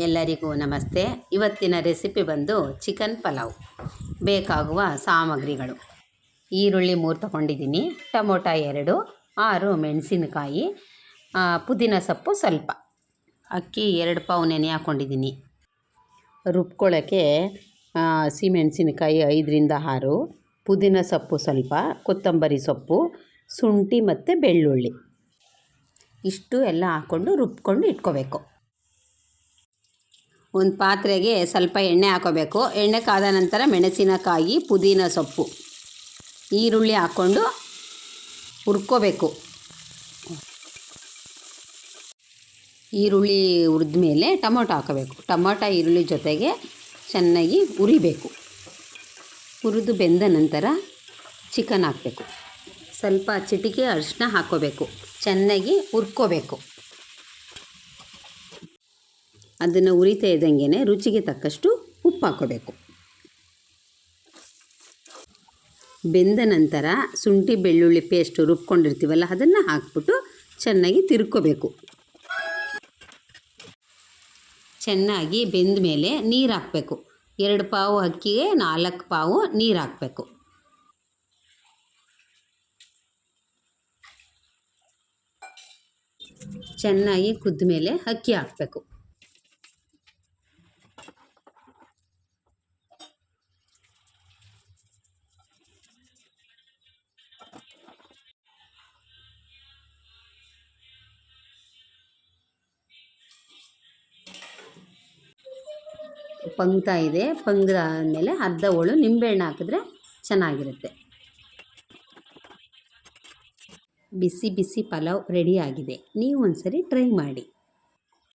ಎಲ್ಲರಿಗೂ ನಮಸ್ತೆ. ಇವತ್ತಿನ ರೆಸಿಪಿ ಬಂದು ಚಿಕನ್ ಪಲಾವ್. ಬೇಕಾಗುವ ಸಾಮಗ್ರಿಗಳು: ಈರುಳ್ಳಿ 3 ತಗೊಂಡಿದ್ದೀನಿ, ಟೊಮೊಟೊ 2, 6 ಮೆಣಸಿನಕಾಯಿ, ಪುದೀನ ಸೊಪ್ಪು ಸ್ವಲ್ಪ, ಅಕ್ಕಿ 2 ಪಾವು ನೆನೆ ಹಾಕ್ಕೊಂಡಿದ್ದೀನಿ. ರುಬ್ಕೊಳ್ಳೋಕ್ಕೆ ಹಸಿಮೆಣಸಿನಕಾಯಿ 5ರಿಂದ 6, ಪುದೀನ ಸೊಪ್ಪು ಸ್ವಲ್ಪ, ಕೊತ್ತಂಬರಿ ಸೊಪ್ಪು, ಶುಂಠಿ ಮತ್ತು ಬೆಳ್ಳುಳ್ಳಿ ಇಷ್ಟು ಎಲ್ಲ ಹಾಕ್ಕೊಂಡು ರುಬ್ಕೊಂಡು ಇಟ್ಕೋಬೇಕು. ಒಂದು ಪಾತ್ರೆಗೆ ಸ್ವಲ್ಪ ಎಣ್ಣೆ ಹಾಕೋಬೇಕು. ಎಣ್ಣೆ ಕಾದ ನಂತರ ಮೆಣಸಿನಕಾಯಿ, ಪುದೀನ ಸೊಪ್ಪು, ಈರುಳ್ಳಿ ಹಾಕ್ಕೊಂಡು ಹುರ್ಕೋಬೇಕು. ಈರುಳ್ಳಿ ಹುರಿದ ಮೇಲೆ ಟೊಮೊಟೊ ಹಾಕೋಬೇಕು. ಟೊಮೊಟೊ ಈರುಳ್ಳಿ ಜೊತೆಗೆ ಚೆನ್ನಾಗಿ ಹುರಿಬೇಕು. ಹುರಿದು ಬೆಂದ ನಂತರ ಚಿಕನ್ ಹಾಕಬೇಕು. ಸ್ವಲ್ಪ ಚಿಟಿಕೆ ಅರಿಶಿನ ಹಾಕ್ಕೋಬೇಕು. ಚೆನ್ನಾಗಿ ಹುರ್ಕೋಬೇಕು. ಅದನ್ನು ಉರಿತಾ ಇದ್ದಂಗೆ ರುಚಿಗೆ ತಕ್ಕಷ್ಟು ಉಪ್ಪು ಹಾಕ್ಕೋಬೇಕು. ಬೆಂದ ನಂತರ ಶುಂಠಿ ಬೆಳ್ಳುಳ್ಳಿ ಪೇಸ್ಟ್ ರುಬ್ಕೊಂಡಿರ್ತೀವಲ್ಲ ಅದನ್ನು ಹಾಕ್ಬಿಟ್ಟು ಚೆನ್ನಾಗಿ ತಿರ್ಕೋಬೇಕು. ಚೆನ್ನಾಗಿ ಬೆಂದ ಮೇಲೆ ನೀರು ಹಾಕಬೇಕು. 2 ಪಾವು ಅಕ್ಕಿಗೆ 4 ಪಾವು ನೀರು ಹಾಕಬೇಕು. ಚೆನ್ನಾಗಿ ಕುದ್ದ ಮೇಲೆ ಅಕ್ಕಿ ಹಾಕಬೇಕು. ಪಂಗ್ತಾ ಇದೆ. ಪಂಗ್ದಾದಮೇಲೆ ಅರ್ಧ ಹೋಳು ನಿಂಬೆಹಣ್ಣು ಹಾಕಿದ್ರೆ ಚೆನ್ನಾಗಿರುತ್ತೆ. ಬಿಸಿ ಬಿಸಿ ಪಲಾವ್ ರೆಡಿಯಾಗಿದೆ. ನೀವು ಒಂದ್ಸರಿ ಟ್ರೈ ಮಾಡಿ.